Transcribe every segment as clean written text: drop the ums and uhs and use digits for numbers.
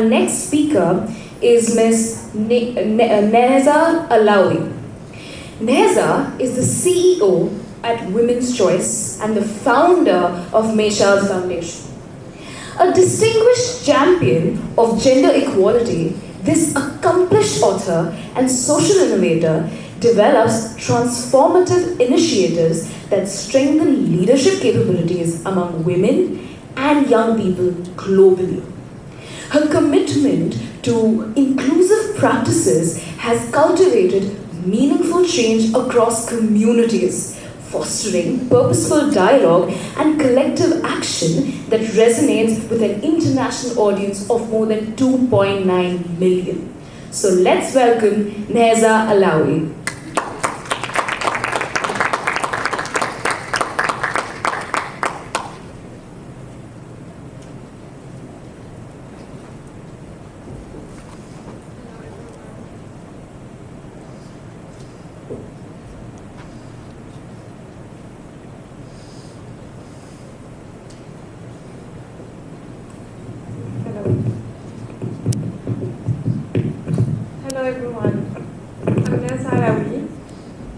Our next speaker is Ms. NEZHA ALAOUI. NEZHA is the CEO at Women's Choice and the founder of Mayshaw's Foundation. A distinguished champion of gender equality, this accomplished author and social innovator develops transformative initiatives that strengthen leadership capabilities among women and young people globally. Her commitment to inclusive practices has cultivated meaningful change across communities, fostering purposeful dialogue and collective action that resonates with an international audience of more than 2.9 million. So let's welcome NEZHA ALAOUI. Hello everyone, I'm NEZHA ALAOUI.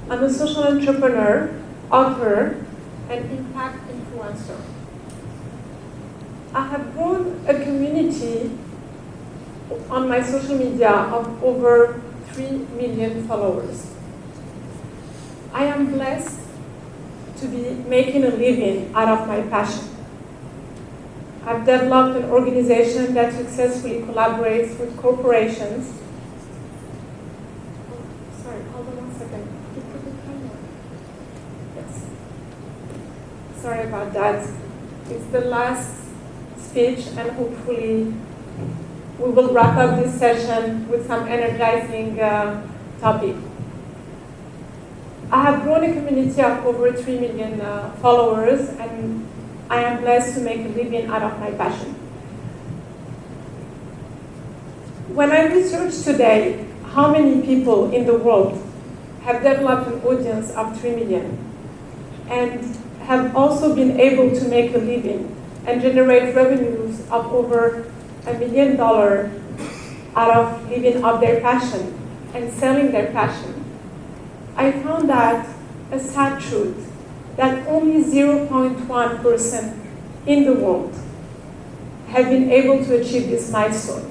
I'm a social entrepreneur, author, and impact influencer. I have grown a community on my social media of over 3 million followers. I am blessed to be making a living out of my passion. I've developed an organization that successfully collaborates with corporations. Sorry, hold on 1 second. Yes. Sorry about that. It's the last speech, and hopefully we will wrap up this session with some energizing topic. I have grown a community of over 3 million followers, and I am blessed to make a living out of my passion. When I researched today how many people in the world have developed an audience of 3 million and have also been able to make a living and generate revenues of over $1 million out of living of their passion and selling their passion, I found that a sad truth that only 0.1% in the world have been able to achieve this milestone.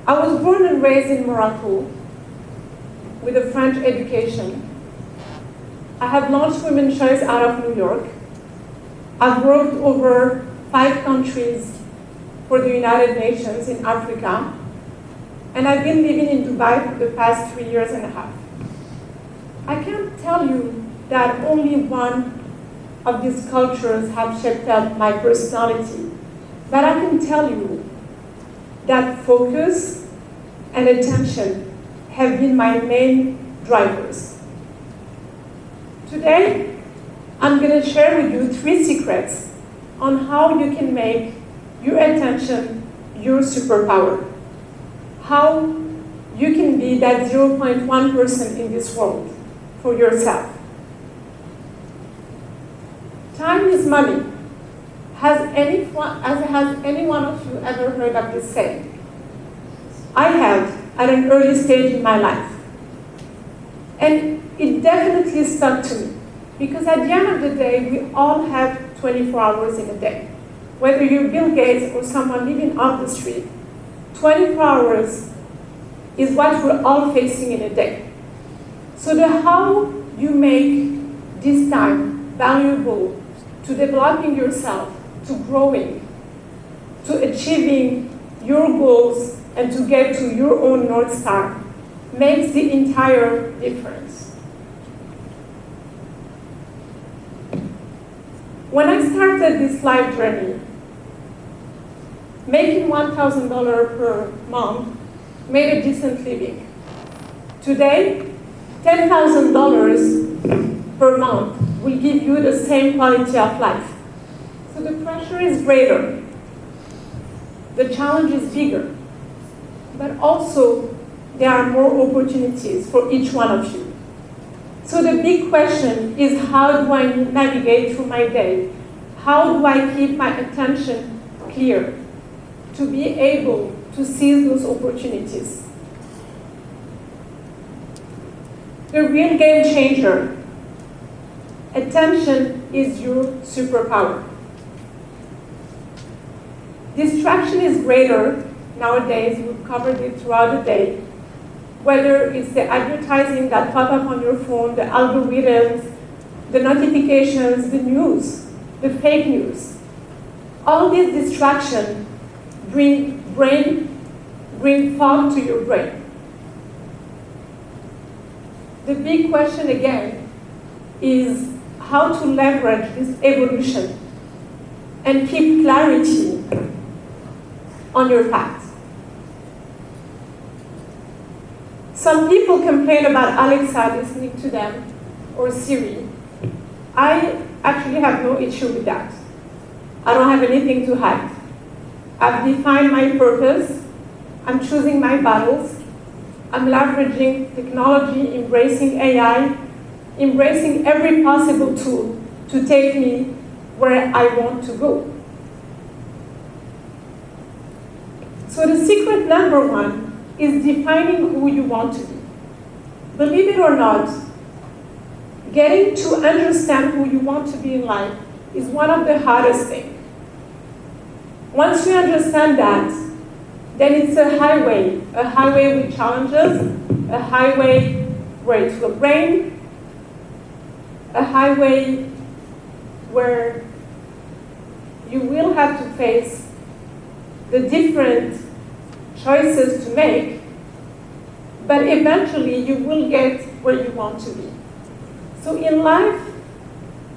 I was born and raised in Morocco with a French education. I have launched Women's Choice out of New York. I've worked over 5 countries for the United Nations in Africa, and I've been living in Dubai for the past 3 years and a half. I can't tell you that only one of these cultures have shaped up my personality, but I can tell you that focus and attention have been my main drivers. Today, I'm going to share with you 3 secrets on how you can make your attention your superpower. How you can be that 0.1% in this world for yourself. Time is money. Has any one of you ever heard of this saying? I have, at an early stage in my life. And it definitely stuck to me. Because at the end of the day, we all have 24 hours in a day. Whether you're Bill Gates or someone living off the street, 24 hours is what we're all facing in a day. So how you make this time valuable to developing yourself, to growing, to achieving your goals, and to get to your own North Star makes the entire difference. When I started this life journey, making $1,000 per month made a decent living. Today, $10,000 per month will give you the same quality of life. So the pressure is greater. The challenge is bigger. But also, there are more opportunities for each one of you. So the big question is, how do I navigate through my day? How do I keep my attention clear? to be able to seize those opportunities. The real game changer. Attention is your superpower. Distraction is greater nowadays. We've covered it throughout the day. Whether it's the advertising that pop up on your phone, the algorithms, the notifications, the news, the fake news. All these distractions bring fog to your brain. The big question again is how to leverage this evolution and keep clarity on your path. Some people complain about Alexa listening to them or Siri. I actually have no issue with that. I don't have anything to hide. I've defined my purpose. I'm choosing my battles. I'm leveraging technology, embracing AI, embracing every possible tool to take me where I want to go. So the secret number one is defining who you want to be. Believe it or not, getting to understand who you want to be in life is one of the hardest things. Once you understand that, then it's a highway with challenges, a highway where it will rain, a highway where you will have to face the different choices to make, but eventually you will get where you want to be. So in life,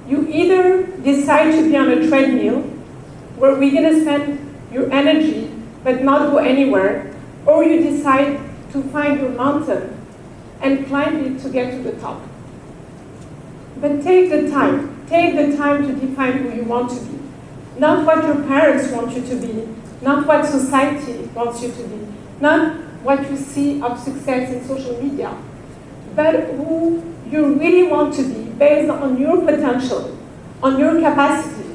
you either decide to be on a treadmill where we're going to spend your energy but not go anywhere, or you decide to find your mountain and climb it to get to the top. But take the time to define who you want to be. Not what your parents want you to be, not what society wants you to be, not what you see of success in social media, but who you really want to be based on your potential, on your capacity,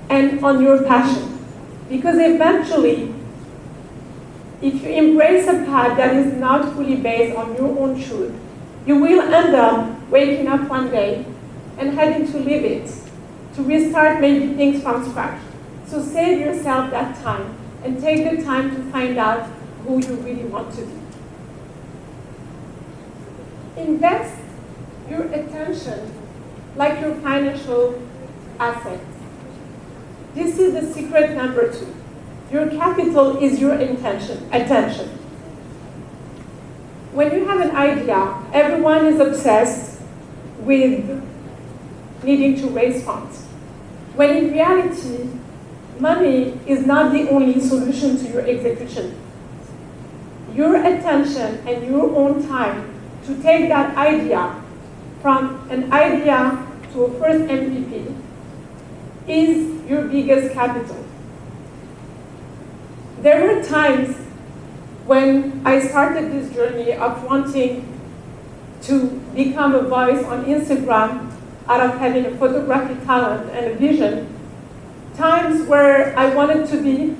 and on your passion. Because eventually, if you embrace a path that is not fully based on your own truth, you will end up waking up one day and having to leave it, to restart maybe things from scratch. So save yourself that time and take the time to find out who you really want to be. Invest your attention like your financial assets. This is the secret number 2. Your capital is your attention. When you have an idea, everyone is obsessed with needing to raise funds. When in reality, money is not the only solution to your execution. Your attention and your own time to take that idea from an idea to a first MVP is your biggest capital. There were times when I started this journey of wanting to become a voice on Instagram out of having a photographic talent and a vision, times where I wanted to be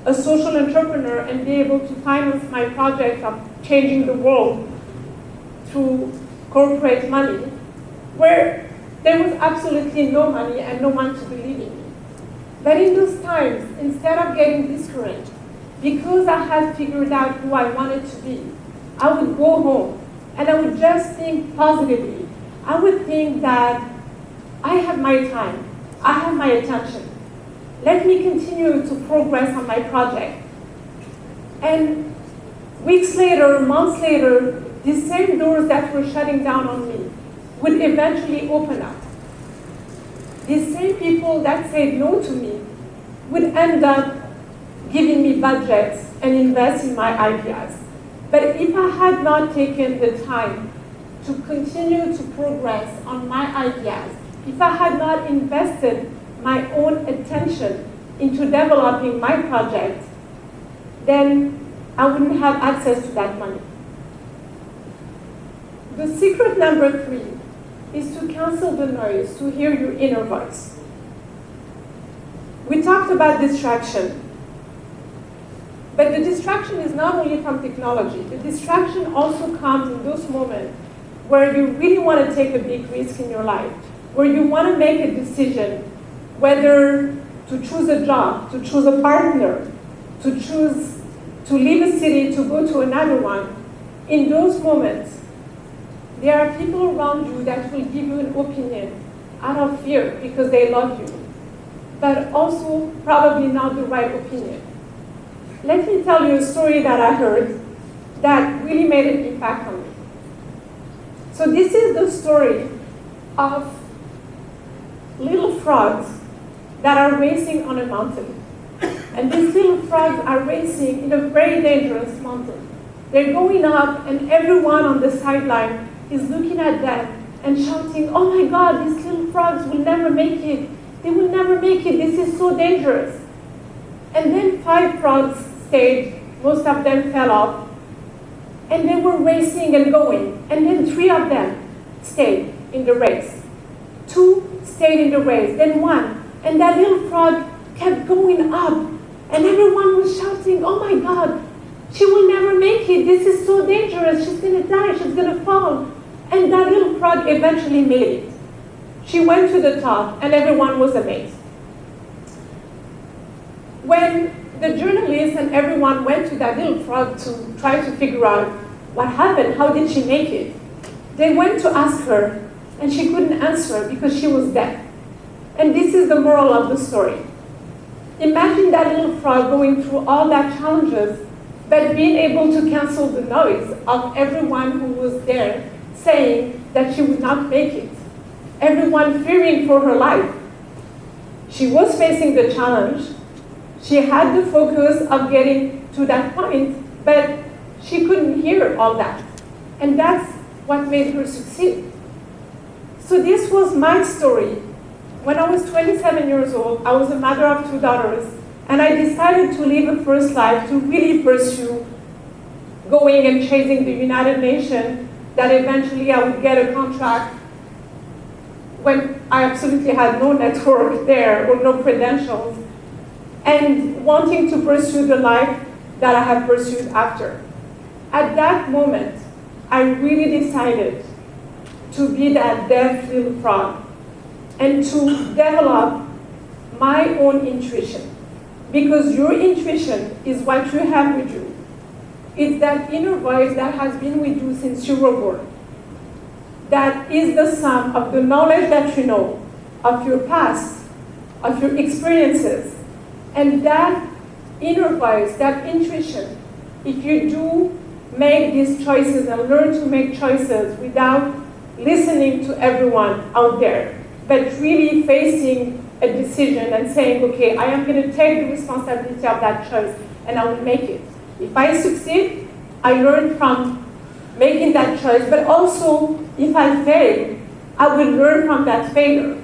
a social entrepreneur and be able to finance my project of changing the world through corporate money, where there was absolutely no money and no one to believe in me. But in those times, instead of getting discouraged, because I had figured out who I wanted to be, I would go home and I would just think positively. I would think that I have my time, I have my attention. Let me continue to progress on my project. And weeks later, months later, these same doors that were shutting down on me would eventually open up. These same people that said no to me would end up giving me budgets and invest in my ideas. But if I had not taken the time to continue to progress on my ideas, if I had not invested my own attention into developing my project, then I wouldn't have access to that money. The secret number 3 is to cancel the noise, to hear your inner voice. We talked about distraction. But the distraction is not only from technology. The distraction also comes in those moments where you really want to take a big risk in your life, where you want to make a decision, whether to choose a job, to choose a partner, to choose to leave a city to go to another one. In those moments, there are people around you that will give you an opinion out of fear because they love you, but also probably not the right opinion. Let me tell you a story that I heard that really made an impact on me. So this is the story of little frogs that are racing on a mountain. And these little frogs are racing in a very dangerous mountain. They're going up, and everyone on the sideline is looking at them and shouting, "Oh my God, these little frogs will never make it. They will never make it. This is so dangerous." And then 5 frogs stayed. Most of them fell off. And they were racing and going. And then 3 of them stayed in the race. 2 stayed in the race, then 1. And that little frog kept going up. And everyone was shouting, "Oh my God, she will never make it. This is so dangerous. She's going to die. She's going to fall." And that little frog eventually made it. She went to the top, and everyone was amazed. When the journalists and everyone went to that little frog to try to figure out what happened, how did she make it, they went to ask her, and she couldn't answer because she was deaf. And this is the moral of the story. Imagine that little frog going through all that challenges, but being able to cancel the noise of everyone who was there saying that she would not make it. Everyone fearing for her life. She was facing the challenge. She had the focus of getting to that point, but she couldn't hear all that. And that's what made her succeed. So this was my story. When I was 27 years old, I was a mother of 2 daughters, and I decided to live a first life to really pursue going and chasing the United Nations, that eventually I would get a contract when I absolutely had no network there or no credentials, and wanting to pursue the life that I have pursued after. At that moment, I really decided to be that deaf little frog and to develop my own intuition. Because your intuition is what you have with you. It's that inner voice that has been with you since you were born. That is the sum of the knowledge that you know, of your past, of your experiences. And that inner voice, that intuition, if you do make these choices and learn to make choices without listening to everyone out there, but really facing a decision and saying, okay, I am going to take the responsibility of that choice and I will make it. If I succeed, I learn from making that choice, but also if I fail, I will learn from that failure.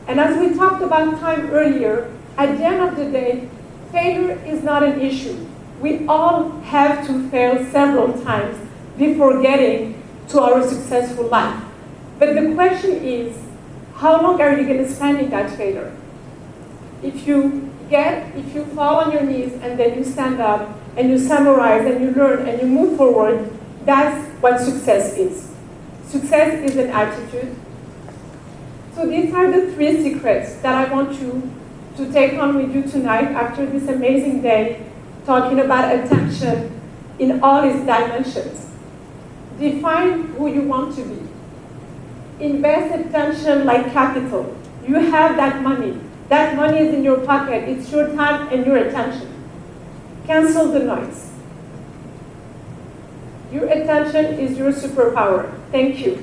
And as we talked about time earlier, at the end of the day, failure is not an issue. We all have to fail several times before getting to our successful life. But the question is, how long are you going to spend in that failure? If you fall on your knees and then you stand up and you summarize and you learn and you move forward, that's what success is. Success is an attitude. So these are the 3 secrets that I want you to take on with you tonight after this amazing day, talking about attention in all its dimensions. Define who you want to be. Invest attention like capital. You have that money. That money is in your pocket. It's your time and your attention. Cancel the noise. Your attention is your superpower. Thank you.